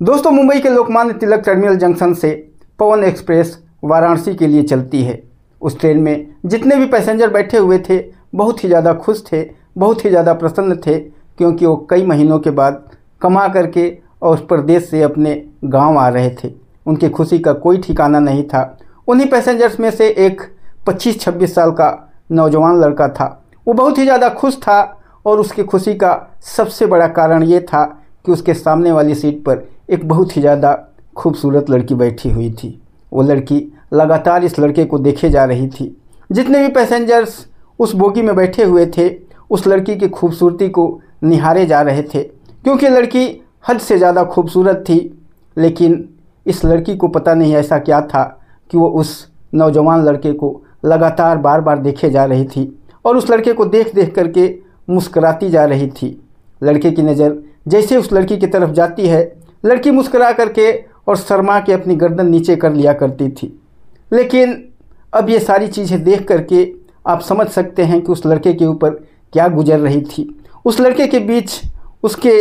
दोस्तों, मुंबई के Lokmanya Tilak terminal junction से पवन एक्सप्रेस वाराणसी के लिए चलती है। उस ट्रेन में जितने भी पैसेंजर बैठे हुए थे बहुत ही ज़्यादा खुश थे, बहुत ही ज़्यादा प्रसन्न थे, क्योंकि वो कई महीनों के बाद कमा करके और प्रदेश से अपने गांव आ रहे थे। उनकी खुशी का कोई ठिकाना नहीं था। उन्हीं पैसेंजर्स में से एक 25-26 साल का नौजवान लड़का था। वो बहुत ही ज़्यादा खुश था और उसकी खुशी का सबसे बड़ा कारण ये था कि उसके सामने वाली सीट पर एक बहुत ही ज़्यादा खूबसूरत लड़की बैठी हुई थी। वो लड़की लगातार इस लड़के को देखे जा रही थी। जितने भी पैसेंजर्स उस बोगी में बैठे हुए थे उस लड़की की खूबसूरती को निहारे जा रहे थे, क्योंकि लड़की हद से ज़्यादा खूबसूरत थी। लेकिन इस लड़की को पता नहीं ऐसा क्या था कि वो उस नौजवान लड़के को लगातार बार बार देखे जा रही थी और उस लड़के को देख देख करके मुस्कराती जा रही थी। लड़के की नज़र जैसे उस लड़की की तरफ जाती है, लड़की मुस्करा करके और शर्मा के अपनी गर्दन नीचे कर लिया करती थी। लेकिन अब ये सारी चीज़ें देख करके आप समझ सकते हैं कि उस लड़के के ऊपर क्या गुजर रही थी। उस लड़के के बीच उसके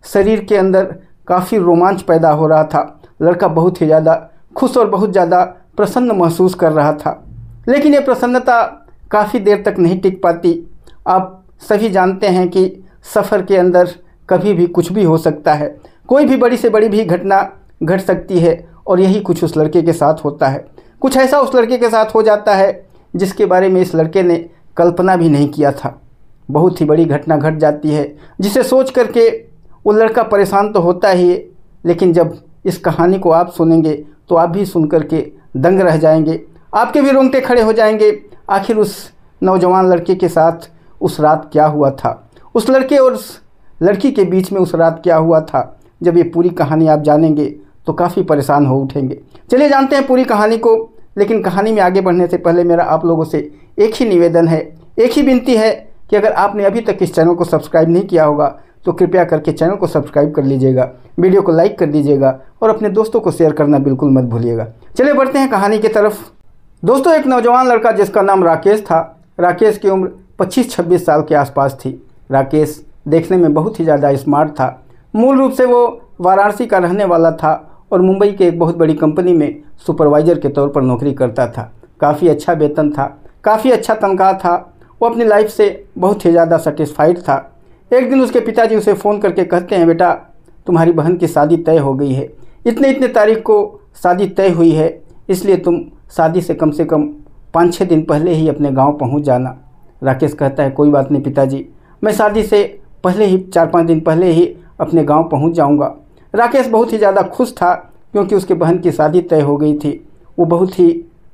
शरीर के अंदर काफ़ी रोमांच पैदा हो रहा था। लड़का बहुत ही ज़्यादा खुश और बहुत ज़्यादा प्रसन्न महसूस कर रहा था। लेकिन ये प्रसन्नता काफ़ी देर तक नहीं टिक पाती। आप सभी जानते हैं कि सफ़र के अंदर कभी भी कुछ भी हो सकता है, कोई भी बड़ी से बड़ी भी घटना घट सकती है और यही कुछ उस लड़के के साथ होता है। कुछ ऐसा उस लड़के के साथ हो जाता है जिसके बारे में इस लड़के ने कल्पना भी नहीं किया था। बहुत ही बड़ी घटना घट जाती है जिसे सोच करके वो लड़का परेशान तो होता ही है, लेकिन जब इस कहानी को आप सुनेंगे तो आप भी सुन करके दंग रह जाएंगे, आपके भी रोंगटे खड़े हो जाएंगे। आखिर उस नौजवान लड़के के साथ उस रात क्या हुआ था, उस लड़के और उस लड़की के बीच में उस रात क्या हुआ था। जब ये पूरी कहानी आप जानेंगे तो काफ़ी परेशान हो उठेंगे। चलिए जानते हैं पूरी कहानी को। लेकिन कहानी में आगे बढ़ने से पहले मेरा आप लोगों से एक ही निवेदन है, एक ही विनती है कि अगर आपने अभी तक इस चैनल को सब्सक्राइब नहीं किया होगा तो कृपया करके चैनल को सब्सक्राइब कर लीजिएगा, वीडियो को लाइक कर दीजिएगा और अपने दोस्तों को शेयर करना बिल्कुल मत भूलिएगा। चलिए बढ़ते हैं कहानी की तरफ। दोस्तों, एक नौजवान लड़का जिसका नाम राकेश था। राकेश की उम्र 25-26 साल के आसपास थी। राकेश देखने में बहुत ही ज़्यादा स्मार्ट था। मूल रूप से वो वाराणसी का रहने वाला था और मुंबई के एक बहुत बड़ी कंपनी में सुपरवाइज़र के तौर पर नौकरी करता था। काफ़ी अच्छा वेतन था, काफ़ी अच्छा तनख्वाह था। वो अपनी लाइफ से बहुत ही ज़्यादा सेटिस्फाइड था। एक दिन उसके पिताजी उसे फ़ोन करके कहते हैं, बेटा तुम्हारी बहन की शादी तय हो गई है, इतने तारीख को शादी तय हुई है, इसलिए तुम शादी से कम 5-6 दिन पहले ही अपने गाँव पहुँच जाना। राकेश कहता है, कोई बात नहीं पिताजी, मैं शादी से पहले ही 4-5 दिन पहले ही अपने गांव पहुंच जाऊंगा। राकेश बहुत ही ज़्यादा खुश था क्योंकि उसके बहन की शादी तय हो गई थी। वो बहुत ही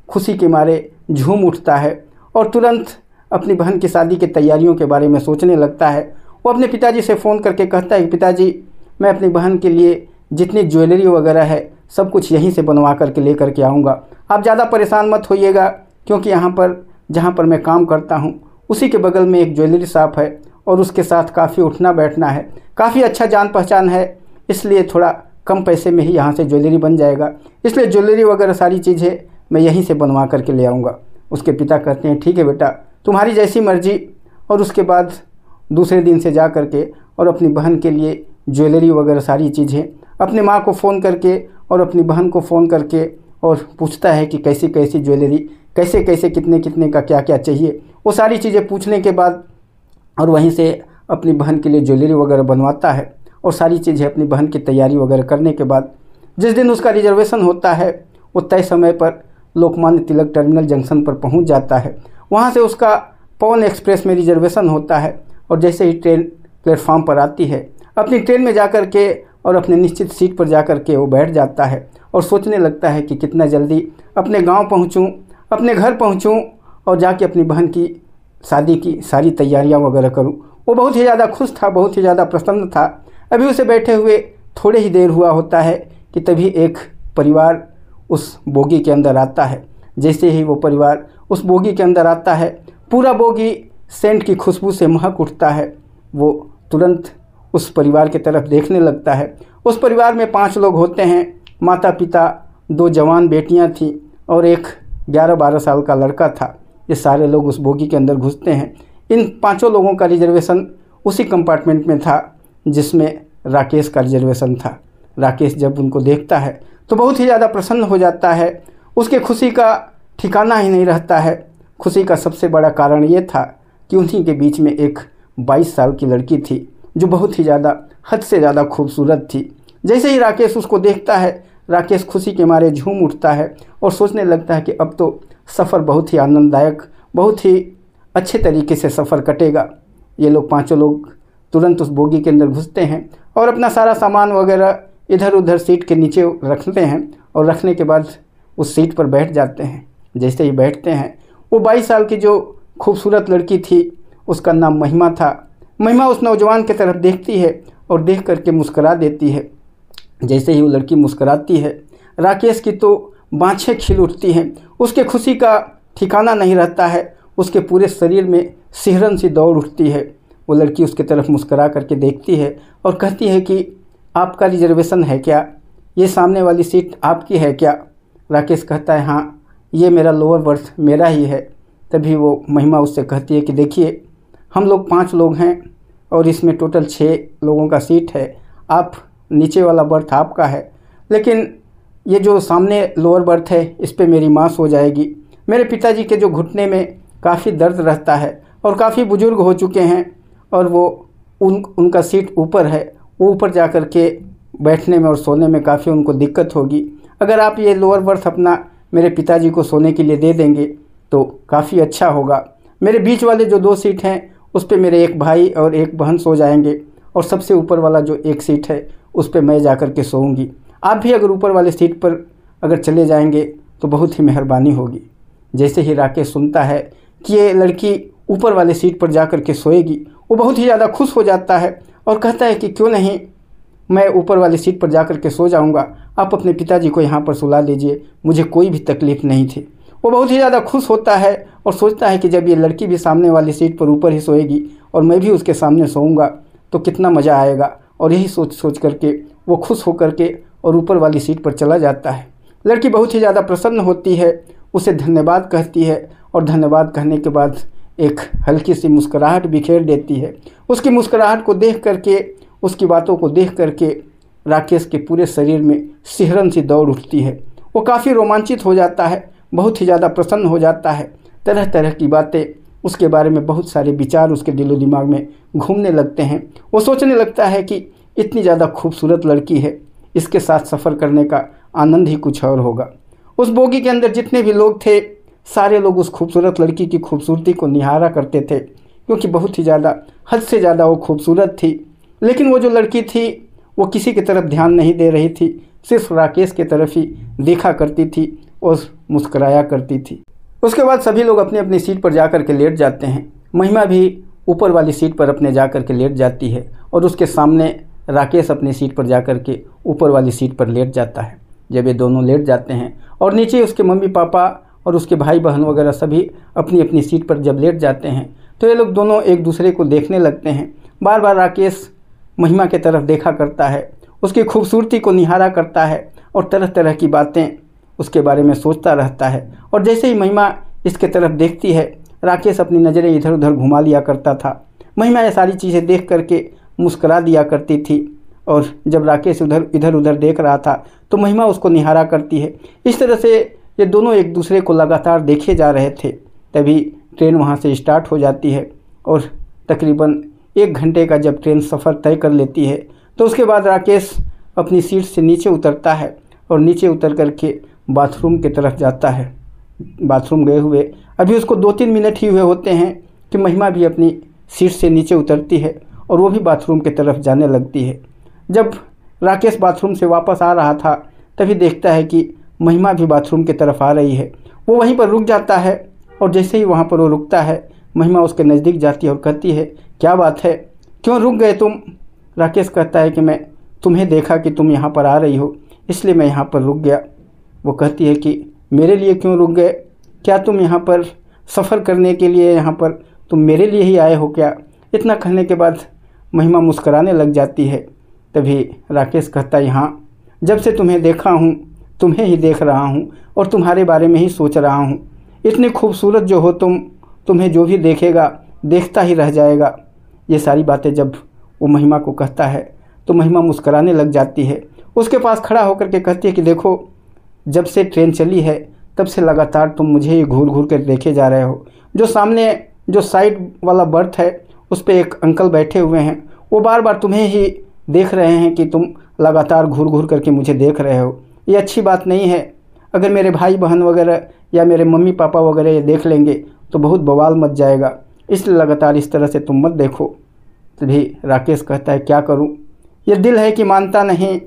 खुशी के मारे झूम उठता है और तुरंत अपनी बहन की शादी की तैयारियों के बारे में सोचने लगता है। वो अपने पिताजी से फ़ोन करके कहता है कि पिताजी, मैं अपनी बहन के लिए जितनी ज्वेलरी वगैरह है सब कुछ यहीं से बनवा करके ले करके आऊँगा। आप ज़्यादा परेशान मत होइएगा, क्योंकि यहाँ पर जहाँ पर मैं काम करता हूँ उसी के बगल में एक ज्वेलरी शॉप है और उसके साथ काफ़ी उठना बैठना है, काफ़ी अच्छा जान पहचान है, इसलिए थोड़ा कम पैसे में ही यहाँ से ज्वेलरी बन जाएगा, इसलिए ज्वेलरी वगैरह सारी चीज़ें मैं यहीं से बनवा करके ले आऊँगा। उसके पिता कहते हैं, ठीक है बेटा, तुम्हारी जैसी मर्जी। और उसके बाद दूसरे दिन से जा करके और अपनी बहन के लिए ज्वेलरी वगैरह सारी चीज़ें अपनी माँ को फ़ोन करके और अपनी बहन को फ़ोन करके और पूछता है कि कैसी कैसी ज्वेलरी, कैसे कैसे कितने का क्या क्या चाहिए। वो सारी चीज़ें पूछने के बाद और वहीं से अपनी बहन के लिए ज्वेलरी वगैरह बनवाता है और सारी चीज़ें अपनी बहन की तैयारी वगैरह करने के बाद जिस दिन उसका रिजर्वेशन होता है वो तय समय पर लोकमान्य तिलक टर्मिनल जंक्शन पर पहुंच जाता है। वहां से उसका पवन एक्सप्रेस में रिजर्वेशन होता है और जैसे ही ट्रेन प्लेटफॉर्म पर आती है अपनी ट्रेन में जा कर के और अपने निश्चित सीट पर जा कर के वो बैठ जाता है और सोचने लगता है कि कितना जल्दी अपने गाँव पहुँचूँ, अपने घर पहुँचूँ और जाके अपनी बहन की शादी की सारी तैयारियां वगैरह करूं। वो बहुत ही ज़्यादा खुश था, बहुत ही ज़्यादा प्रसन्न था। अभी उसे बैठे हुए थोड़े ही देर हुआ होता है कि तभी एक परिवार उस बोगी के अंदर आता है। जैसे ही वो परिवार उस बोगी के अंदर आता है पूरा बोगी सेंट की खुशबू से महक उठता है। वो तुरंत उस परिवार की तरफ देखने लगता है। उस परिवार में 5 लोग होते हैं, माता पिता, 2 जवान बेटियाँ थीं और एक 11-12 साल का लड़का था। ये सारे लोग उस बोगी के अंदर घुसते हैं। इन 5 लोगों का रिजर्वेशन उसी कंपार्टमेंट में था जिसमें राकेश का रिजर्वेशन था। राकेश जब उनको देखता है तो बहुत ही ज़्यादा प्रसन्न हो जाता है। उसके खुशी का ठिकाना ही नहीं रहता है। खुशी का सबसे बड़ा कारण ये था कि उन्हीं के बीच में एक 22 साल की लड़की थी जो बहुत ही ज़्यादा हद से ज़्यादा खूबसूरत थी। जैसे ही राकेश उसको देखता है, राकेश खुशी के मारे झूम उठता है और सोचने लगता है कि अब तो सफ़र बहुत ही आनंददायक, बहुत ही अच्छे तरीके से सफ़र कटेगा। ये लोग पांचों लोग तुरंत उस बोगी के अंदर घुसते हैं और अपना सारा सामान वगैरह इधर उधर सीट के नीचे रखते हैं और रखने के बाद उस सीट पर बैठ जाते हैं। जैसे ही बैठते हैं, वो 22 साल की जो खूबसूरत लड़की थी उसका नाम महिमा था। महिमा उस नौजवान की तरफ देखती है और देख करके मुस्करा देती है। जैसे ही वो लड़की मुस्कराती है, राकेश की तो बाँछें खिल उठती हैं। उसके खुशी का ठिकाना नहीं रहता है। उसके पूरे शरीर में सिहरन सी दौड़ उठती है। वो लड़की उसके तरफ मुस्करा करके देखती है और कहती है कि आपका रिजर्वेशन है क्या? ये सामने वाली सीट आपकी है क्या? राकेश कहता है हाँ, ये मेरा लोअर बर्थ मेरा ही है। तभी वो महिमा उससे कहती है कि देखिए, हम लोग 5 लोग हैं और इसमें टोटल 6 लोगों का सीट है। आप नीचे वाला बर्थ आपका है, लेकिन ये जो सामने लोअर बर्थ है इस पे मेरी माँ सो जाएगी। मेरे पिताजी के जो घुटने में काफ़ी दर्द रहता है और काफ़ी बुजुर्ग हो चुके हैं और वो उनका सीट ऊपर है। वो ऊपर जा कर के बैठने में और सोने में काफ़ी उनको दिक्कत होगी। अगर आप ये लोअर बर्थ अपना मेरे पिताजी को सोने के लिए दे देंगे तो काफ़ी अच्छा होगा। मेरे बीच वाले जो 2 सीट हैं उस पे मेरे एक भाई और एक बहन सो जाएंगे और सबसे ऊपर वाला जो एक सीट है उस पे मैं जा कर के सोऊंगी। आप भी अगर ऊपर वाले सीट पर अगर चले जाएंगे तो बहुत ही मेहरबानी होगी। जैसे ही राकेश सुनता है कि ये लड़की ऊपर वाले सीट पर जा कर के सोएगी, वो बहुत ही ज़्यादा खुश हो जाता है और कहता है कि क्यों नहीं, मैं ऊपर वाली सीट पर जा कर के सो जाऊंगा। आप अपने पिताजी को यहाँ पर सुला लीजिए, मुझे कोई भी तकलीफ़ नहीं थी। वो बहुत ही ज़्यादा खुश होता है और सोचता है कि जब ये लड़की भी सामने वाली सीट पर ऊपर ही सोएगी और मैं भी उसके सामने सोऊंगा तो कितना मज़ा आएगा। और यही सोच करके वो खुश होकर के और ऊपर वाली सीट पर चला जाता है। लड़की बहुत ही ज़्यादा प्रसन्न होती है, उसे धन्यवाद कहती है और धन्यवाद कहने के बाद एक हल्की सी मुस्कुराहट बिखेर देती है। उसकी मुस्कुराहट को देख करके, उसकी बातों को देख करके राकेश के पूरे शरीर में सिहरन सी दौड़ उठती है। वो काफ़ी रोमांचित हो जाता है, बहुत ही ज़्यादा प्रसन्न हो जाता है। तरह तरह की बातें, उसके बारे में बहुत सारे विचार उसके दिलो दिमाग में घूमने लगते हैं। वो सोचने लगता है कि इतनी ज़्यादा खूबसूरत लड़की है, इसके साथ सफ़र करने का आनंद ही कुछ और होगा। उस बोगी के अंदर जितने भी लोग थे, सारे लोग उस खूबसूरत लड़की की खूबसूरती को निहारा करते थे, क्योंकि बहुत ही ज़्यादा, हद से ज़्यादा वो खूबसूरत थी। लेकिन वो जो लड़की थी वो किसी की तरफ ध्यान नहीं दे रही थी, सिर्फ राकेश की तरफ ही देखा करती थी और मुस्कराया करती थी। उसके बाद सभी लोग अपनी अपनी सीट पर जा कर के लेट जाते हैं। महिमा भी ऊपर वाली सीट पर अपने जा कर के लेट जाती है और उसके सामने राकेश अपनी सीट पर जा कर के ऊपर वाली सीट पर लेट जाता है। जब ये दोनों लेट जाते हैं और नीचे उसके मम्मी पापा और उसके भाई बहन वगैरह सभी अपनी अपनी सीट पर जब लेट जाते हैं तो ये लोग दोनों एक दूसरे को देखने लगते हैं। बार बार राकेश महिमा के तरफ देखा करता है, उसकी खूबसूरती को निहारा करता है और तरह तरह की बातें उसके बारे में सोचता रहता है। और जैसे ही महिमा इसके तरफ देखती है, राकेश अपनी नज़रें इधर उधर घुमा लिया करता था। महिमा ये सारी चीज़ें देख करके मुस्करा दिया करती थी और जब राकेश इधर उधर देख रहा था तो महिमा उसको निहारा करती है। इस तरह से ये दोनों एक दूसरे को लगातार देखे जा रहे थे। तभी ट्रेन वहाँ से स्टार्ट हो जाती है और तकरीबन 1 घंटे का जब ट्रेन सफ़र तय कर लेती है तो उसके बाद राकेश अपनी सीट से नीचे उतरता है और नीचे उतर करके बाथरूम की तरफ जाता है। बाथरूम गए हुए अभी उसको 2-3 मिनट ही हुए होते हैं कि महिमा भी अपनी सीट से नीचे उतरती है और वो भी बाथरूम की तरफ जाने लगती है। जब राकेश बाथरूम से वापस आ रहा था तभी देखता है कि महिमा भी बाथरूम की तरफ आ रही है। वो वहीं पर रुक जाता है और जैसे ही वहाँ पर वो रुकता है, महिमा उसके नज़दीक जाती है और कहती है, क्या बात है, क्यों रुक गए तुम? राकेश कहता है कि मैं तुम्हें देखा कि तुम यहाँ पर आ रही हो, इसलिए मैं यहाँ पर रुक गया। वो कहती है कि मेरे लिए क्यों रुक गए? क्या तुम यहाँ पर सफ़र करने के लिए, यहाँ पर तुम मेरे लिए ही आए हो क्या? इतना कहने के बाद महिमा मुस्कराने लग जाती है। तभी राकेश कहता है, हाँ, जब से तुम्हें देखा हूँ तुम्हें ही देख रहा हूँ और तुम्हारे बारे में ही सोच रहा हूँ। इतनी खूबसूरत जो हो तुम, तुम्हें जो भी देखेगा देखता ही रह जाएगा। ये सारी बातें जब वो महिमा को कहता है तो महिमा मुस्कराने लग जाती है उसके पास खड़ा होकर के कहती है कि देखो, जब से ट्रेन चली है तब से लगातार तुम मुझे ही घूर घूर कर देखे जा रहे हो। जो सामने जो साइड वाला बर्थ है उस पर एक अंकल बैठे हुए हैं, वो बार बार तुम्हें ही देख रहे हैं कि तुम लगातार घूर घूर करके मुझे देख रहे हो। ये अच्छी बात नहीं है। अगर मेरे भाई बहन वगैरह या मेरे मम्मी पापा वगैरह ये देख लेंगे तो बहुत बवाल मच जाएगा, इसलिए लगातार इस तरह से तुम मत देखो। तभी राकेश कहता है क्या करूं, ये दिल है कि मानता नहीं,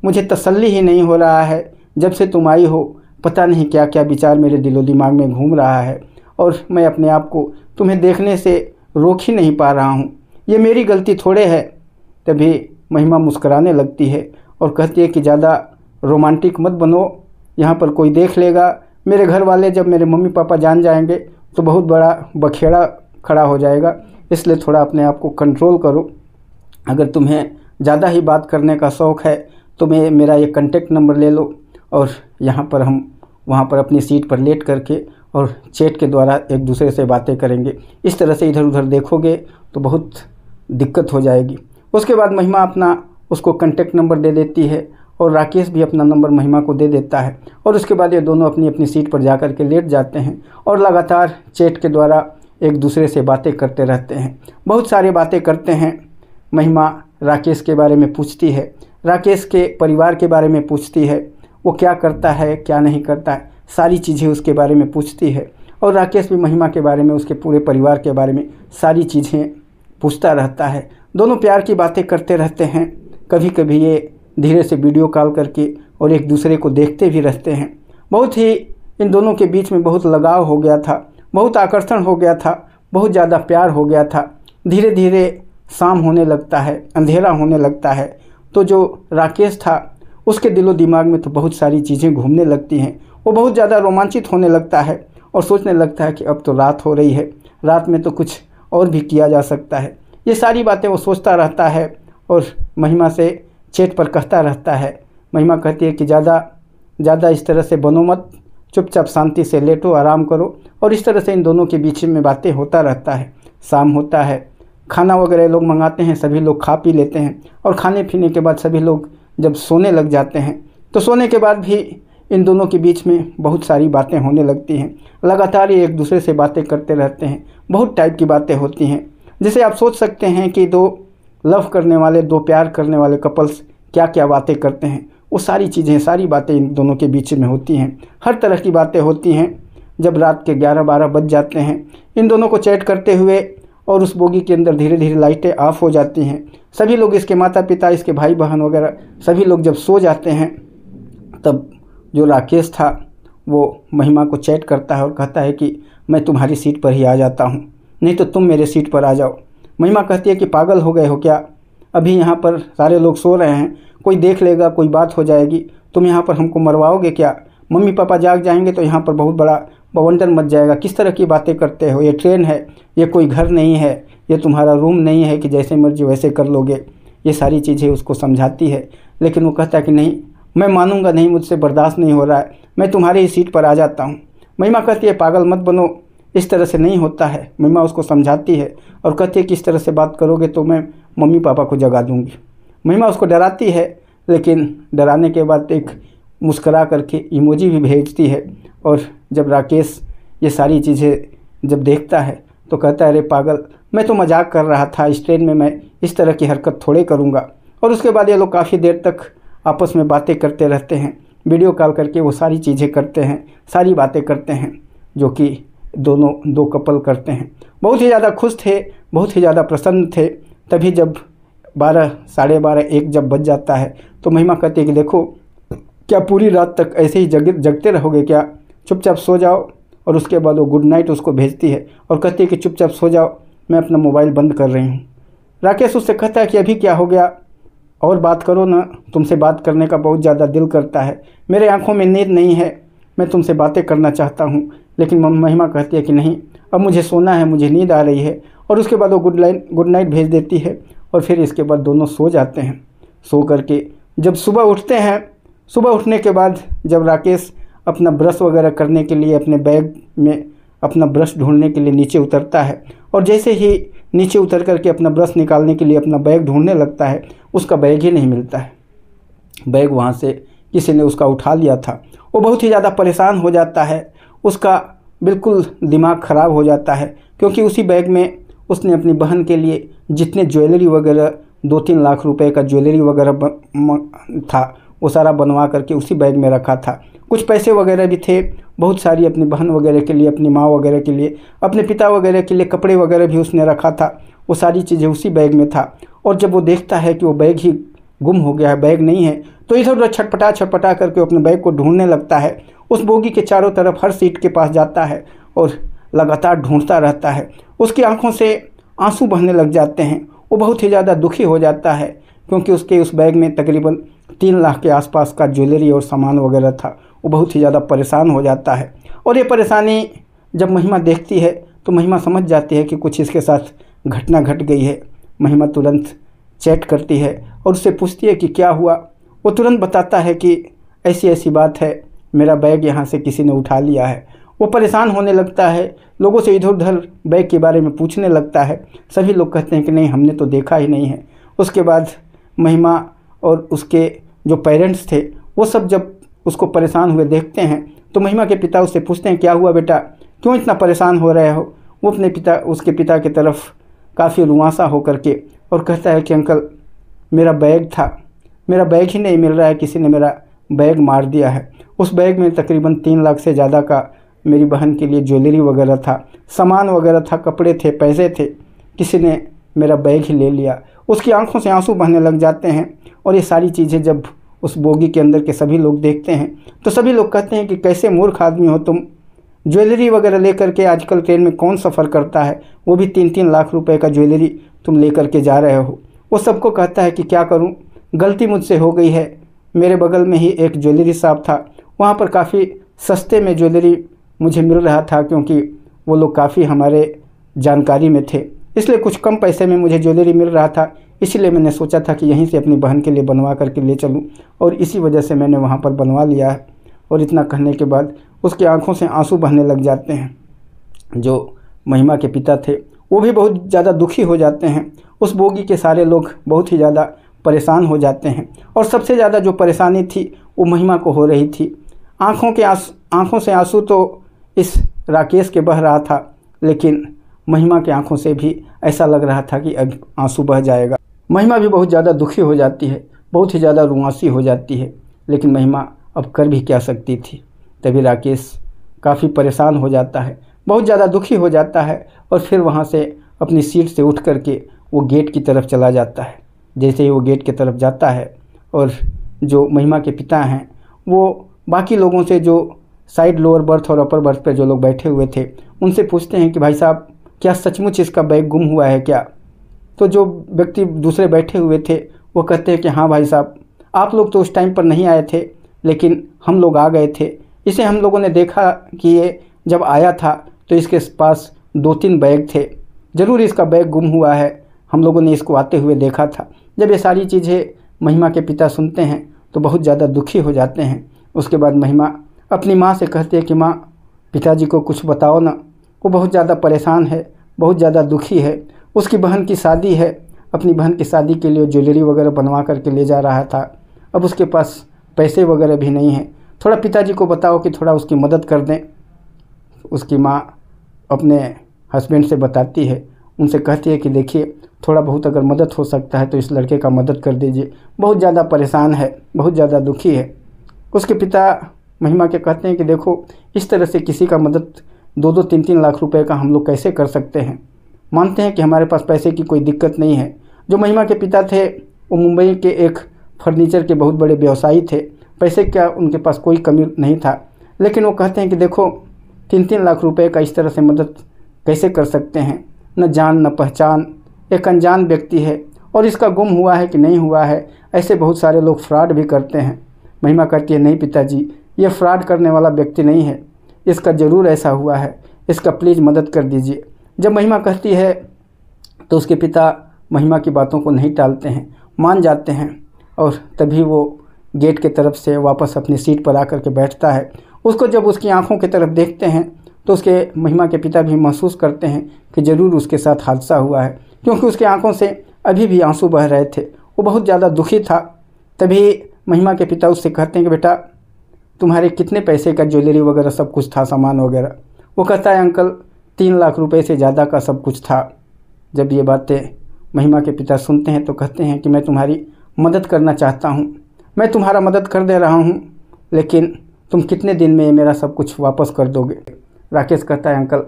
मुझे तसल्ली ही नहीं हो रहा है। जब से तुम आई हो पता नहीं क्या क्या विचार मेरे दिलो दिमाग में घूम रहा है और मैं अपने आप को तुम्हें देखने से रोक ही नहीं पा रहा हूँ। ये मेरी गलती थोड़े है। तभी महिमा मुस्कुराने लगती है और कहती है कि ज़्यादा रोमांटिक मत बनो, यहाँ पर कोई देख लेगा। मेरे घर वाले जब मेरे मम्मी पापा जान जाएंगे तो बहुत बड़ा बखेड़ा खड़ा हो जाएगा, इसलिए थोड़ा अपने आप को कंट्रोल करो। अगर तुम्हें ज़्यादा ही बात करने का शौक़ है तो मेरा ये कॉन्टेक्ट नंबर ले लो और यहाँ पर हम वहाँ पर अपनी सीट पर लेट करके और चैट के द्वारा एक दूसरे से बातें करेंगे। इस तरह से इधर उधर देखोगे तो बहुत दिक्कत हो जाएगी। उसके बाद महिमा अपना उसको कॉन्टेक्ट नंबर दे देती है और राकेश भी अपना नंबर महिमा को दे देता है और उसके बाद ये दोनों अपनी अपनी सीट पर जा कर के लेट जाते हैं और लगातार चैट के द्वारा एक दूसरे से बातें करते रहते हैं। बहुत सारी बातें करते हैं। महिमा राकेश के बारे में पूछती है, राकेश के परिवार के बारे में पूछती है, वो क्या करता है क्या नहीं करता है, सारी चीज़ें उसके बारे में पूछती है और राकेश भी महिमा के बारे में, उसके पूरे परिवार के बारे में सारी चीज़ें पूछता रहता है। दोनों प्यार की बातें करते रहते हैं। कभी कभी ये धीरे से वीडियो कॉल करके और एक दूसरे को देखते भी रहते हैं। बहुत ही इन दोनों के बीच में बहुत लगाव हो गया था, बहुत आकर्षण हो गया था, बहुत ज़्यादा प्यार हो गया था। धीरे धीरे शाम होने लगता है, अंधेरा होने लगता है, तो जो राकेश था उसके दिलो दिमाग में तो बहुत सारी चीज़ें घूमने लगती हैं। वो बहुत ज़्यादा रोमांचित होने लगता है और सोचने लगता है कि अब तो रात हो रही है, रात में तो कुछ और भी किया जा सकता है। ये सारी बातें वो सोचता रहता है और महिमा से चैट पर कहता रहता है। महिमा कहती है कि ज़्यादा इस तरह से बनो मत, चुपचाप शांति से लेटो, आराम करो। और इस तरह से इन दोनों के बीच में बातें होता रहता है। शाम होता है, खाना वगैरह लोग मंगाते हैं, सभी लोग खा पी लेते हैं और खाने पीने के बाद सभी लोग जब सोने लग जाते हैं तो सोने के बाद भी इन दोनों के बीच में बहुत सारी बातें होने लगती हैं। लगातार ये एक दूसरे से बातें करते रहते हैं। बहुत टाइप की बातें होती हैं, जिसे आप सोच सकते हैं कि दो लव करने वाले, दो प्यार करने वाले कपल्स क्या क्या बातें करते हैं। वो सारी चीज़ें, सारी बातें इन दोनों के बीच में होती हैं। हर तरह की बातें होती हैं। जब रात के 11-12 बज जाते हैं इन दोनों को चैट करते हुए और उस बोगी के अंदर धीरे धीरे लाइटें ऑफ हो जाती हैं। सभी लोग, इसके माता पिता, इसके भाई बहन वगैरह सभी लोग जब सो जाते हैं तब जो राकेश था वो महिमा को चैट करता है और कहता है कि मैं तुम्हारी सीट पर ही आ जाता हूँ, नहीं तो तुम मेरे सीट पर आ जाओ। महिमा कहती है कि पागल हो गए हो क्या, अभी यहाँ पर सारे लोग सो रहे हैं, कोई देख लेगा, कोई बात हो जाएगी, तुम यहाँ पर हमको मरवाओगे क्या? मम्मी पापा जाग जाएंगे तो यहाँ पर बहुत बड़ा बवंडर मच जाएगा। किस तरह की बातें करते हो, ये ट्रेन है, ये कोई घर नहीं है, ये तुम्हारा रूम नहीं है कि जैसे मर्जी वैसे कर लोगे। ये सारी चीज़ें उसको समझाती है, लेकिन वो कहता है कि नहीं, मैं मानूंगा नहीं, मुझसे बर्दाश्त नहीं हो रहा है, मैं तुम्हारी ही सीट पर आ जाता हूँ। महिमा कहती है पागल मत बनो, इस तरह से नहीं होता है। महिमा उसको समझाती है और कहती है कि इस तरह से बात करोगे तो मैं मम्मी पापा को जगा दूंगी। महिमा उसको डराती है, लेकिन डराने के बाद एक मुस्करा करके इमोजी भी भेजती है। और जब राकेश ये सारी चीज़ें जब देखता है तो कहता है अरे पागल, मैं तो मजाक कर रहा था, इस ट्रेन में मैं इस तरह की हरकत थोड़े करूँगा। और उसके बाद ये लोग काफ़ी देर तक आपस में बातें करते रहते हैं। वीडियो कॉल करके वो सारी चीज़ें करते हैं, सारी बातें करते हैं जो कि दो कपल करते हैं। बहुत ही ज़्यादा खुश थे, बहुत ही ज़्यादा प्रसन्न थे। तभी जब 12, साढ़े 12, 1 जब बज जाता है तो महिमा कहती है कि देखो, क्या पूरी रात तक ऐसे ही जगते रहोगे क्या? चुपचाप सो जाओ। और उसके बाद वो गुड नाइट उसको भेजती है और कहती है कि चुपचाप सो जाओ, मैं अपना मोबाइल बंद कर रही हूँ। राकेश उससे कहता है कि अभी क्या हो गया, और बात करो ना, तुमसे बात करने का बहुत ज़्यादा दिल करता है, मेरे आँखों में नींद नहीं है, मैं तुमसे बातें करना चाहता हूँ। लेकिन महिमा कहती है कि नहीं, अब मुझे सोना है, मुझे नींद आ रही है। और उसके बाद वो गुड नाइट भेज देती है और फिर इसके बाद दोनों सो जाते हैं। सो करके जब सुबह उठते हैं, सुबह उठने के बाद जब राकेश अपना ब्रश वगैरह करने के लिए अपने बैग में अपना ब्रश ढूंढने के लिए नीचे उतरता है और जैसे ही नीचे उतर करके अपना ब्रश निकालने के लिए अपना बैग ढूंढने लगता है, उसका बैग ही नहीं मिलता है। बैग वहाँ से किसी ने उसका उठा लिया था। वो बहुत ही ज़्यादा परेशान हो जाता है, उसका बिल्कुल दिमाग ख़राब हो जाता है, क्योंकि उसी बैग में उसने अपनी बहन के लिए जितने ज्वेलरी वगैरह 2-3 लाख रुपए का ज्वेलरी वगैरह था वो सारा बनवा करके उसी बैग में रखा था। कुछ पैसे वगैरह भी थे, बहुत सारी अपनी बहन वगैरह के लिए, अपनी माँ वगैरह के लिए, अपने पिता वगैरह के लिए कपड़े वगैरह भी उसने रखा था। वो सारी चीज़ें उसी बैग में था। और जब वो देखता है कि वो बैग ही गुम हो गया है, बैग नहीं है, तो इधर उधर छटपटा करके अपने बैग को ढूंढने लगता है। उस बोगी के चारों तरफ हर सीट के पास जाता है और लगातार ढूंढता रहता है। उसकी आंखों से आंसू बहने लग जाते हैं। वो बहुत ही ज़्यादा दुखी हो जाता है, क्योंकि उसके उस बैग में तकरीबन 3 लाख के आसपास का ज्वेलरी और सामान वगैरह था। वो बहुत ही ज़्यादा परेशान हो जाता है। और ये परेशानी जब महिमा देखती है तो महिमा समझ जाती है कि कुछ इसके साथ घटना घट गई है। महिमा तुरंत चैट करती है और उससे पूछती है कि क्या हुआ। वो तुरंत बताता है कि ऐसी ऐसी बात है, मेरा बैग यहाँ से किसी ने उठा लिया है। वो परेशान होने लगता है, लोगों से इधर उधर बैग के बारे में पूछने लगता है। सभी लोग कहते हैं कि नहीं, हमने तो देखा ही नहीं है। उसके बाद महिमा और उसके जो पेरेंट्स थे वो सब जब उसको परेशान हुए देखते हैं तो महिमा के पिता उससे पूछते हैं, क्या हुआ बेटा, क्यों इतना परेशान हो रहे हो। वो अपने उसके पिता की तरफ काफ़ी रुआंसा होकर के और कहता है कि अंकल, मेरा बैग था, मेरा बैग ही नहीं मिल रहा है, किसी ने मेरा बैग मार दिया है। उस बैग में तकरीबन 3 लाख से ज़्यादा का मेरी बहन के लिए ज्वेलरी वगैरह था, सामान वगैरह था, कपड़े थे, पैसे थे, किसी ने मेरा बैग ही ले लिया। उसकी आंखों से आंसू बहने लग जाते हैं। और ये सारी चीज़ें जब उस बोगी के अंदर के सभी लोग देखते हैं तो सभी लोग कहते हैं कि कैसे मूर्ख आदमी हो तुम, ज्वेलरी वगैरह लेकर के आजकल ट्रेन में कौन सफ़र करता है, वो भी 3-3 लाख रुपए का ज्वेलरी तुम लेकर के जा रहे हो। वो सबको कहता है कि क्या करूं, गलती मुझसे हो गई है। मेरे बगल में ही एक ज्वेलरी शॉप था, वहाँ पर काफ़ी सस्ते में ज्वेलरी मुझे मिल रहा था, क्योंकि वो लोग काफ़ी हमारे जानकारी में थे, इसलिए कुछ कम पैसे में मुझे ज्वेलरी मिल रहा था। इसलिए मैंने सोचा था कि यहीं से अपनी बहन के लिए बनवा करके ले चलूं, और इसी वजह से मैंने वहाँ पर बनवा लिया है। और इतना कहने के बाद उसकी आंखों से आंसू बहने लग जाते हैं। जो महिमा के पिता थे वो भी बहुत ज़्यादा दुखी हो जाते हैं। उस बोगी के सारे लोग बहुत ही ज़्यादा परेशान हो जाते हैं। और सबसे ज़्यादा जो परेशानी थी वो महिमा को हो रही थी। आंखों से आंसू तो इस राकेश के बह रहा था, लेकिन महिमा के आंखों से भी ऐसा लग रहा था कि अब आंसू बह जाएगा। महिमा भी बहुत ज़्यादा दुखी हो जाती है, बहुत ही ज़्यादा रुआंसी हो जाती है, लेकिन महिमा अब कर भी क्या सकती थी। तभी राकेश काफ़ी परेशान हो जाता है, बहुत ज़्यादा दुखी हो जाता है, और फिर वहाँ से अपनी सीट से उठ करके वो गेट की तरफ चला जाता है। जैसे ही वो गेट की तरफ जाता है और जो महिमा के पिता हैं वो बाकी लोगों से, जो साइड लोअर बर्थ और अपर बर्थ पर जो लोग बैठे हुए थे, उनसे पूछते हैं कि भाई साहब, क्या सचमुच इसका बैग गुम हुआ है क्या। तो जो व्यक्ति दूसरे बैठे हुए थे वो कहते हैं कि हाँ भाई साहब, आप लोग तो उस टाइम पर नहीं आए थे, लेकिन हम लोग आ गए थे। इसे हम लोगों ने देखा कि ये जब आया था तो इसके पास 2-3 बैग थे, ज़रूर इसका बैग गुम हुआ है, हम लोगों ने इसको आते हुए देखा था। जब ये सारी चीज़ें महिमा के पिता सुनते हैं तो बहुत ज़्यादा दुखी हो जाते हैं। उसके बाद महिमा अपनी माँ से कहती है कि माँ, पिताजी को कुछ बताओ ना, वो बहुत ज़्यादा परेशान है, बहुत ज़्यादा दुखी है। उसकी बहन की शादी है, अपनी बहन की शादी के लिए ज्वेलरी वगैरह बनवा करके ले जा रहा था, अब उसके पास पैसे वगैरह भी नहीं हैं, थोड़ा पिताजी को बताओ कि थोड़ा उसकी मदद कर दें। उसकी माँ अपने हस्बैंड से बताती है, उनसे कहती है कि देखिए, थोड़ा बहुत अगर मदद हो सकता है तो इस लड़के का मदद कर दीजिए, बहुत ज़्यादा परेशान है, बहुत ज़्यादा दुखी है। उसके पिता महिमा के कहते हैं कि देखो, इस तरह से किसी का मदद 2-2, 3-3 लाख रुपए का हम लोग कैसे कर सकते हैं। मानते हैं कि हमारे पास पैसे की कोई दिक्कत नहीं है। जो महिमा के पिता थे वो मुंबई के एक फर्नीचर के बहुत बड़े व्यवसायी थे, पैसे का उनके पास कोई कमी नहीं था, लेकिन वो कहते हैं कि देखो, 3-3 लाख रुपए का इस तरह से मदद कैसे कर सकते हैं, न जान न पहचान, एक अनजान व्यक्ति है, और इसका गुम हुआ है कि नहीं हुआ है, ऐसे बहुत सारे लोग फ्रॉड भी करते हैं। महिमा कहती है, नहीं पिताजी, ये फ्रॉड करने वाला व्यक्ति नहीं है, इसका ज़रूर ऐसा हुआ है, इसका प्लीज़ मदद कर दीजिए। जब महिमा कहती है तो उसके पिता महिमा की बातों को नहीं टालते हैं, मान जाते हैं, और तभी वो गेट के तरफ से वापस अपनी सीट पर आकर के बैठता है। उसको जब उसकी आंखों की तरफ देखते हैं तो उसके महिमा के पिता भी महसूस करते हैं कि ज़रूर उसके साथ हादसा हुआ है, क्योंकि उसकी आंखों से अभी भी आंसू बह रहे थे, वो बहुत ज़्यादा दुखी था। तभी महिमा के पिता उससे कहते हैं कि बेटा तुम्हारे कितने पैसे का ज्वेलरी वगैरह सब कुछ था, सामान वगैरह। वो कहता है अंकल 3 लाख रुपए से ज़्यादा का सब कुछ था। जब ये बातें महिमा के पिता सुनते हैं तो कहते हैं कि मैं तुम्हारी मदद करना चाहता हूँ, मैं तुम्हारा मदद कर दे रहा हूँ, लेकिन तुम कितने दिन में मेरा सब कुछ वापस कर दोगे। राकेश कहता है अंकल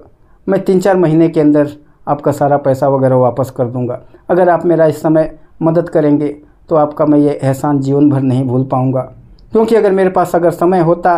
मैं 3-4 महीने के अंदर आपका सारा पैसा वगैरह वापस कर दूंगा। अगर आप मेरा इस समय मदद करेंगे तो आपका मैं ये एहसान जीवन भर नहीं भूल पाऊंगा, क्योंकि अगर मेरे पास अगर समय होता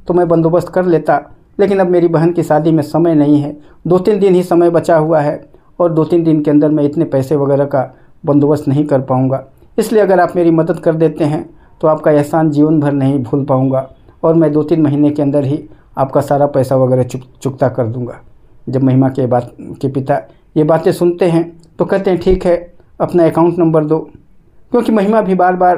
तो मैं बंदोबस्त कर लेता, लेकिन अब मेरी बहन की शादी में समय नहीं है, 2-3 दिन ही समय बचा हुआ है और 2-3 दिन के अंदर मैं इतने पैसे वगैरह का बंदोबस्त नहीं कर पाऊँगा। इसलिए अगर आप मेरी मदद कर देते हैं तो आपका एहसान जीवन भर नहीं भूल पाऊँगा और मैं 2-3 महीने के अंदर ही आपका सारा पैसा वगैरह चुकता कर दूँगा। जब महिमा के पिता ये बातें सुनते हैं तो कहते हैं ठीक है, अपना अकाउंट नंबर दो, क्योंकि महिमा भी बार बार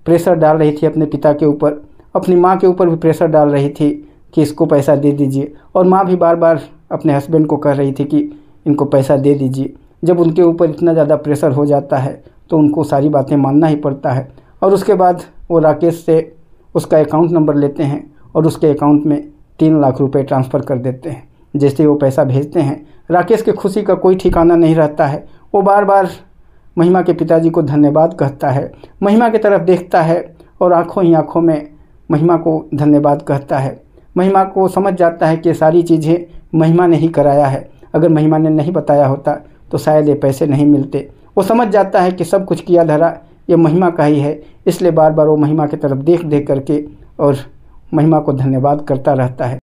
प्रेशर डाल रही थी अपने पिता के ऊपर, अपनी माँ के ऊपर भी प्रेशर डाल रही थी कि इसको पैसा दे दीजिए, और माँ भी बार बार अपने हस्बैंड को कह रही थी कि इनको पैसा दे दीजिए। जब उनके ऊपर इतना ज़्यादा प्रेशर हो जाता है तो उनको सारी बातें मानना ही पड़ता है। और उसके बाद वो राकेश से उसका अकाउंट नंबर लेते हैं और उसके अकाउंट में 3 लाख रुपए ट्रांसफ़र कर देते हैं। जैसे वो पैसा भेजते हैं, राकेश की खुशी का कोई ठिकाना नहीं रहता है। वो बार बार महिमा के पिताजी को धन्यवाद कहता है, महिमा की तरफ देखता है और आंखों ही आंखों में महिमा को धन्यवाद कहता है। महिमा को समझ जाता है कि सारी चीज़ें महिमा ने ही कराया है, अगर महिमा ने नहीं बताया होता तो शायद ये पैसे नहीं मिलते। वो समझ जाता है कि सब कुछ किया धरा ये महिमा का ही है, इसलिए बार बार वो महिमा की तरफ देख देख करके और महिमा को धन्यवाद करता रहता है।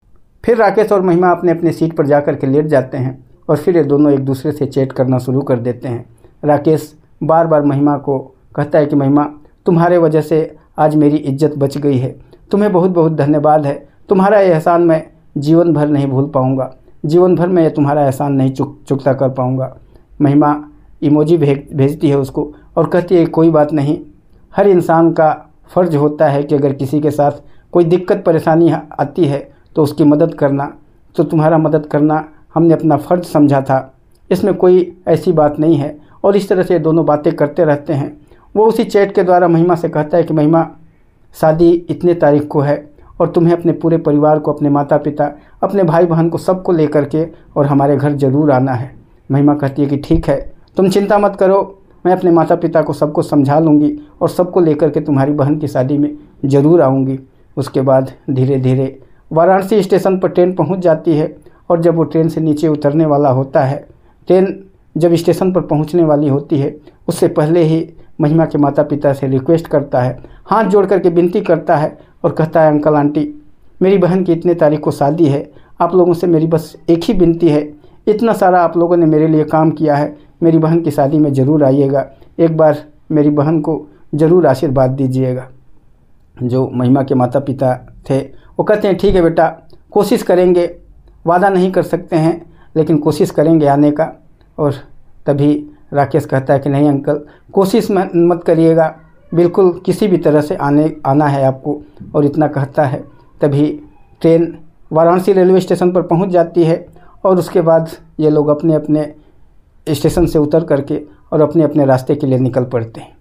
फिर राकेश और महिमा अपने अपने सीट पर जा कर के लेट जाते हैं और फिर ये दोनों एक दूसरे से चैट करना शुरू कर देते हैं। राकेश बार बार महिमा को कहता है कि महिमा तुम्हारे वजह से आज मेरी इज्जत बच गई है, तुम्हें बहुत बहुत धन्यवाद है, तुम्हारा एहसान मैं जीवन भर नहीं भूल पाऊँगा, जीवन भर मैं तुम्हारा एहसान नहीं चुकता कर पाऊँगा। महिमा इमोजी भेजती है उसको और कहती है कोई बात नहीं, हर इंसान का फ़र्ज होता है कि अगर किसी के साथ कोई दिक्कत परेशानी आती है तो उसकी मदद करना, तो तुम्हारा मदद करना हमने अपना फ़र्ज समझा था, इसमें कोई ऐसी बात नहीं है। और इस तरह से दोनों बातें करते रहते हैं। वो उसी चैट के द्वारा महिमा से कहता है कि महिमा शादी इतने तारीख को है और तुम्हें अपने पूरे परिवार को, अपने माता पिता, अपने भाई बहन को, सबको लेकर के और हमारे घर ज़रूर आना है। महिमा कहती है कि ठीक है, तुम चिंता मत करो, मैं अपने माता पिता को सबको समझा लूँगी और सबको लेकर के तुम्हारी बहन की शादी में ज़रूर आऊँगी। उसके बाद धीरे धीरे वाराणसी स्टेशन पर ट्रेन पहुँच जाती है और जब वो ट्रेन से नीचे उतरने वाला होता है, ट्रेन जब स्टेशन पर पहुँचने वाली होती है उससे पहले ही महिमा के माता पिता से रिक्वेस्ट करता है, हाथ जोड़ करके विनती करता है और कहता है अंकल आंटी मेरी बहन की इतने तारीख को शादी है, आप लोगों से मेरी बस एक ही विनती है, इतना सारा आप लोगों ने मेरे लिए काम किया है, मेरी बहन की शादी में ज़रूर आइएगा, एक बार मेरी बहन को ज़रूर आशीर्वाद दीजिएगा। जो महिमा के माता पिता थे वो कहते हैं ठीक है बेटा, कोशिश करेंगे, वादा नहीं कर सकते हैं लेकिन कोशिश करेंगे आने का। और तभी राकेश कहता है कि नहीं अंकल, कोशिश मत करिएगा, बिल्कुल किसी भी तरह से आना है आपको। और इतना कहता है तभी ट्रेन वाराणसी रेलवे स्टेशन पर पहुंच जाती है और उसके बाद ये लोग अपने अपने स्टेशन से उतर करके और अपने अपने रास्ते के लिए निकल पड़ते हैं।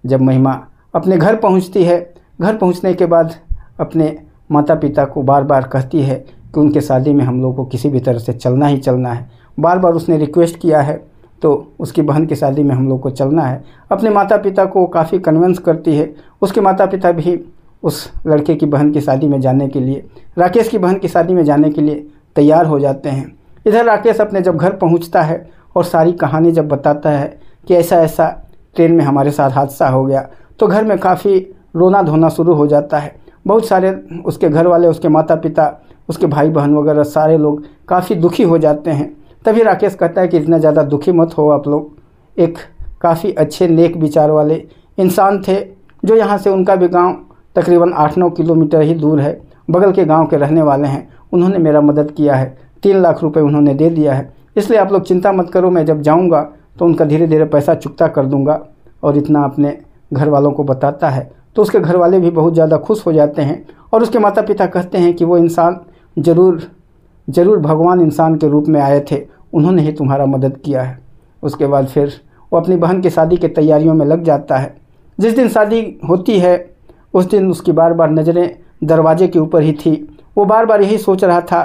जब महिमा अपने घर पहुंचती है, घर पहुंचने के बाद अपने माता पिता को बार बार कहती है कि उनके शादी में हम लोग को किसी भी तरह से चलना ही चलना है। बार बार उसने रिक्वेस्ट किया है तो उसकी बहन की शादी में हम लोग को चलना है। अपने माता पिता को काफ़ी कन्विंस करती है। उसके माता पिता भी उस लड़के की बहन की शादी में जाने के लिए, राकेश की बहन की शादी में जाने के लिए तैयार हो जाते हैं। इधर राकेश अपने जब घर पहुंचता है और सारी कहानी जब बताता है कि ऐसा ऐसा ट्रेन में हमारे साथ हादसा हो गया, तो घर में काफ़ी रोना धोना शुरू हो जाता है। बहुत सारे उसके घर वाले, उसके माता पिता, उसके भाई बहन वगैरह सारे लोग काफ़ी दुखी हो जाते हैं। तभी राकेश कहता है कि इतना ज़्यादा दुखी मत हो आप लोग, एक काफ़ी अच्छे नेक विचार वाले इंसान थे जो यहाँ से, उनका भी गांव तकरीबन 8-9 किलोमीटर ही दूर है, बगल के गांव के रहने वाले हैं, उन्होंने मेरा मदद किया है, 3 लाख रुपए उन्होंने दे दिया है, इसलिए आप लोग चिंता मत करो, मैं जब जाऊँगा तो उनका धीरे धीरे पैसा चुकता कर दूँगा। और इतना अपने घर वालों को बताता है तो उसके घर वाले भी बहुत ज़्यादा खुश हो जाते हैं और उसके माता पिता कहते हैं कि वो इंसान ज़रूर भगवान इंसान के रूप में आए थे, उन्होंने ही तुम्हारा मदद किया है। उसके बाद फिर वो अपनी बहन की शादी की तैयारियों में लग जाता है। जिस दिन शादी होती है उस दिन उसकी बार बार नज़रें दरवाजे के ऊपर ही थी। वो बार बार यही सोच रहा था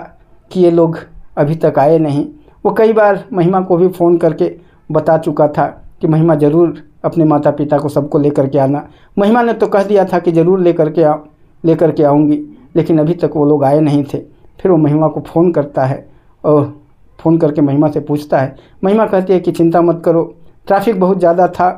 कि ये लोग अभी तक आए नहीं। वो कई बार महिमा को भी फ़ोन करके बता चुका था कि महिमा ज़रूर अपने माता पिता को सबको लेकर के आना। महिमा ने तो कह दिया था कि ज़रूर लेकर के आऊँगी, लेकिन अभी तक वो लोग आए नहीं थे। फिर वो महिमा को फ़ोन करता है और फ़ोन करके महिमा से पूछता है। महिमा कहती है कि चिंता मत करो, ट्रैफिक बहुत ज़्यादा था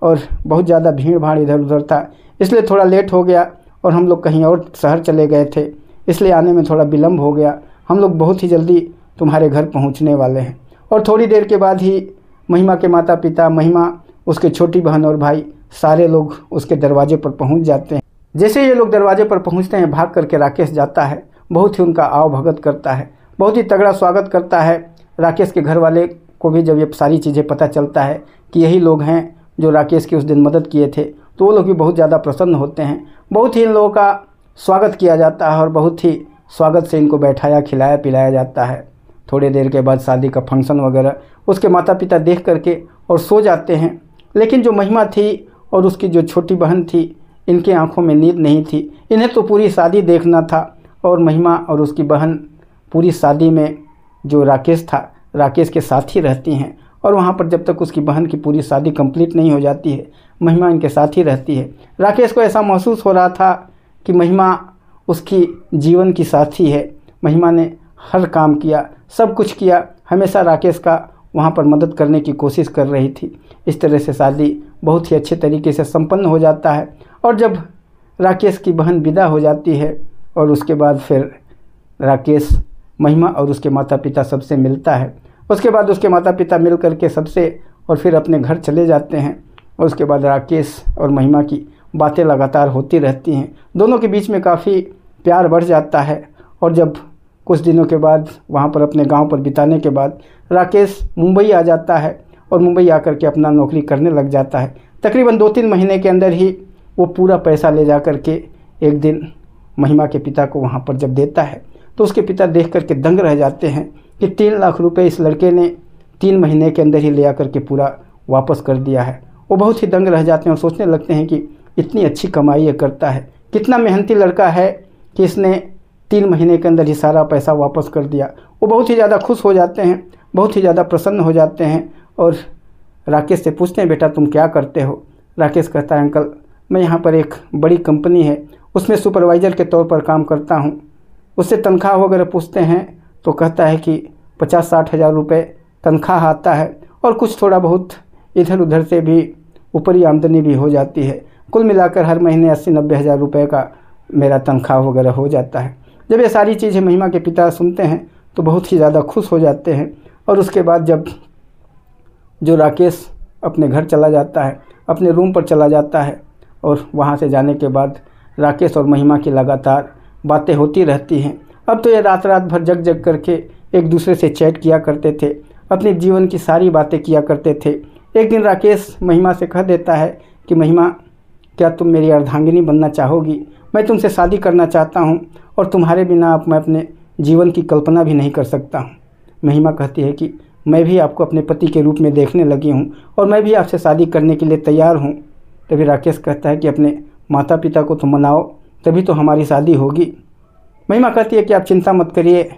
और बहुत ज़्यादा भीड़ भाड़ इधर उधर था, इसलिए थोड़ा लेट हो गया और हम लोग कहीं और शहर चले गए थे, इसलिए आने में थोड़ा विलम्ब हो गया। हम लोग बहुत ही जल्दी तुम्हारे घर पहुंचने वाले हैं। और थोड़ी देर के बाद ही महिमा के माता पिता, महिमा, उसके छोटी बहन और भाई सारे लोग उसके दरवाजे पर पहुंच जाते हैं। जैसे ये लोग दरवाजे पर पहुंचते हैं, भाग करके राकेश जाता है, बहुत ही उनका आव भगत करता है, बहुत ही तगड़ा स्वागत करता है। राकेश के घर वाले को भी जब ये सारी चीज़ें पता चलता है कि यही लोग हैं जो राकेश की उस दिन मदद किए थे, तो वो लोग भी बहुत ज़्यादा प्रसन्न होते हैं। बहुत ही इन लोगों का स्वागत किया जाता है और बहुत ही स्वागत से इनको बैठाया खिलाया पिलाया जाता है। थोड़ी देर के बाद शादी का फंक्शन वगैरह उसके माता पिता देख करके और सो जाते हैं। लेकिन जो महिमा थी और उसकी जो छोटी बहन थी, इनके आंखों में नींद नहीं थी। इन्हें तो पूरी शादी देखना था और महिमा और उसकी बहन पूरी शादी में जो राकेश था, राकेश के साथ ही रहती हैं और वहाँ पर जब तक उसकी बहन की पूरी शादी कंप्लीट नहीं हो जाती है, महिमा इनके साथ ही रहती है। राकेश को ऐसा महसूस हो रहा था कि महिमा उसकी जीवन की साथी है। महिमा ने हर काम किया, सब कुछ किया, हमेशा राकेश का वहाँ पर मदद करने की कोशिश कर रही थी। इस तरह से शादी बहुत ही अच्छे तरीके से संपन्न हो जाता है। और जब राकेश की बहन विदा हो जाती है और उसके बाद फिर राकेश महिमा और उसके माता पिता सबसे मिलता है। उसके बाद उसके माता पिता मिल करके सबसे और फिर अपने घर चले जाते हैं। और उसके बाद राकेश और महिमा की बातें लगातार होती रहती हैं। दोनों के बीच में काफ़ी प्यार बढ़ जाता है। और जब कुछ दिनों के बाद वहाँ पर अपने गांव पर बिताने के बाद राकेश मुंबई आ जाता है और मुंबई आकर के अपना नौकरी करने लग जाता है। तकरीबन 2-3 महीने के अंदर ही वो पूरा पैसा ले जा कर के एक दिन महिमा के पिता को वहाँ पर जब देता है, तो उसके पिता देख करके दंग रह जाते हैं कि 3 लाख रुपए इस लड़के ने 3 महीने के अंदर ही ले आकर के पूरा वापस कर दिया है। वो बहुत ही दंग रह जाते हैं और सोचने लगते हैं कि इतनी अच्छी कमाई ये करता है, कितना मेहनती लड़का है कि इसने 3 महीने के अंदर ही सारा पैसा वापस कर दिया। वो बहुत ही ज़्यादा खुश हो जाते हैं, बहुत ही ज़्यादा प्रसन्न हो जाते हैं और राकेश से पूछते हैं, बेटा तुम क्या करते हो? राकेश कहता है, अंकल मैं यहाँ पर एक बड़ी कंपनी है उसमें सुपरवाइज़र के तौर पर काम करता हूँ। उससे तनख्वाह वगैरह पूछते हैं तो कहता है कि 50-60 हज़ार रुपये तनख्वाह आता है और कुछ थोड़ा बहुत इधर उधर से भी ऊपरी आमदनी भी हो जाती है। कुल मिलाकर हर महीने 80-90 हज़ार रुपये का मेरा तनख्वाह वगैरह हो जाता है। जब ये सारी चीज़ें महिमा के पिता सुनते हैं तो बहुत ही ज़्यादा खुश हो जाते हैं। और उसके बाद जब जो राकेश अपने घर चला जाता है, अपने रूम पर चला जाता है और वहाँ से जाने के बाद राकेश और महिमा की लगातार बातें होती रहती हैं। अब तो ये रात रात भर जग जग करके एक दूसरे से चैट किया करते थे, अपने जीवन की सारी बातें किया करते थे। एक दिन राकेश महिमा से कह देता है कि महिमा, क्या तुम मेरी अर्धांगिनी बनना चाहोगी? मैं तुमसे शादी करना चाहता हूँ और तुम्हारे बिना अब मैं अपने जीवन की कल्पना भी नहीं कर सकता हूँ। महिमा कहती है कि मैं भी आपको अपने पति के रूप में देखने लगी हूँ और मैं भी आपसे शादी करने के लिए तैयार हूँ। तभी राकेश कहता है कि अपने माता पिता को तो मनाओ, तभी तो हमारी शादी होगी। महिमा कहती है कि आप चिंता मत करिए,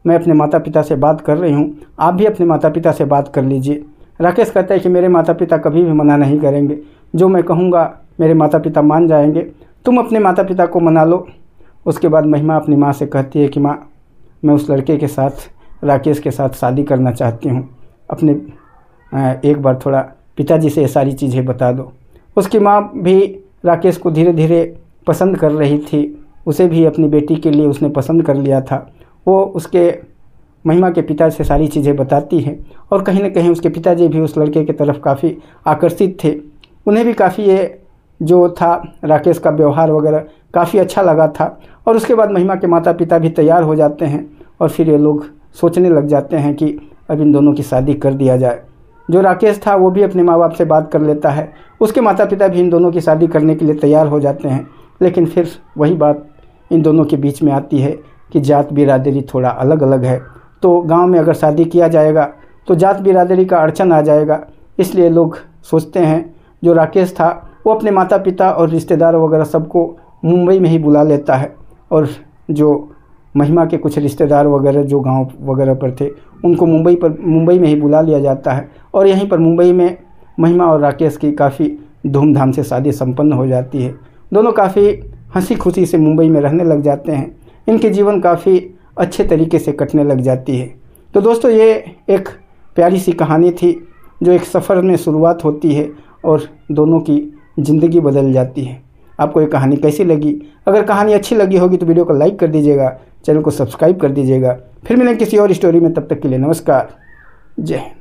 मैं अपने माता पिता से बात कर रही हूँ, आप भी अपने माता पिता से बात कर लीजिए। राकेश कहता है कि मेरे माता पिता कभी भी मना नहीं करेंगे, जो मैं कहूँगा मेरे माता पिता मान जाएंगे, तुम अपने माता पिता को मना लो। उसके बाद महिमा अपनी माँ से कहती है कि माँ, मैं उस लड़के के साथ, राकेश के साथ शादी करना चाहती हूँ, अपने एक बार थोड़ा पिताजी से ये सारी चीज़ें बता दो। उसकी माँ भी राकेश को धीरे धीरे पसंद कर रही थी, उसे भी अपनी बेटी के लिए उसने पसंद कर लिया था। वो उसके महिमा के पिता से सारी चीज़ें बताती है और कहीं ना कहीं उसके पिताजी भी उस लड़के की तरफ काफ़ी आकर्षित थे। उन्हें भी काफ़ी ये जो था राकेश का व्यवहार वगैरह काफ़ी अच्छा लगा था। और उसके बाद महिमा के माता पिता भी तैयार हो जाते हैं और फिर ये लोग सोचने लग जाते हैं कि अब इन दोनों की शादी कर दिया जाए। जो राकेश था वो भी अपने माँ बाप से बात कर लेता है, उसके माता पिता भी इन दोनों की शादी करने के लिए तैयार हो जाते हैं। लेकिन फिर वही बात इन दोनों के बीच में आती है कि जात बिरादरी थोड़ा अलग अलग है, तो गांव में अगर शादी किया जाएगा तो जात बिरादरी का अड़चन आ जाएगा। इसलिए लोग सोचते हैं, जो राकेश था वो अपने माता पिता और रिश्तेदार वगैरह सबको मुंबई में ही बुला लेता है और जो महिमा के कुछ रिश्तेदार वगैरह जो गांव वगैरह पर थे उनको मुंबई में ही बुला लिया जाता है और यहीं पर मुंबई में महिमा और राकेश की काफ़ी धूमधाम से शादी संपन्न हो जाती है। दोनों काफ़ी हंसी खुशी से मुंबई में रहने लग जाते हैं। इनके जीवन काफ़ी अच्छे तरीके से कटने लग जाती है। तो दोस्तों, ये एक प्यारी सी कहानी थी जो एक सफ़र में शुरुआत होती है और दोनों की ज़िंदगी बदल जाती है। आपको ये कहानी कैसी लगी? अगर कहानी अच्छी लगी होगी तो वीडियो को लाइक कर दीजिएगा, चैनल को सब्सक्राइब कर दीजिएगा। फिर मिलेंगे किसी और स्टोरी में, तब तक के लिए नमस्कार, जय हिंद।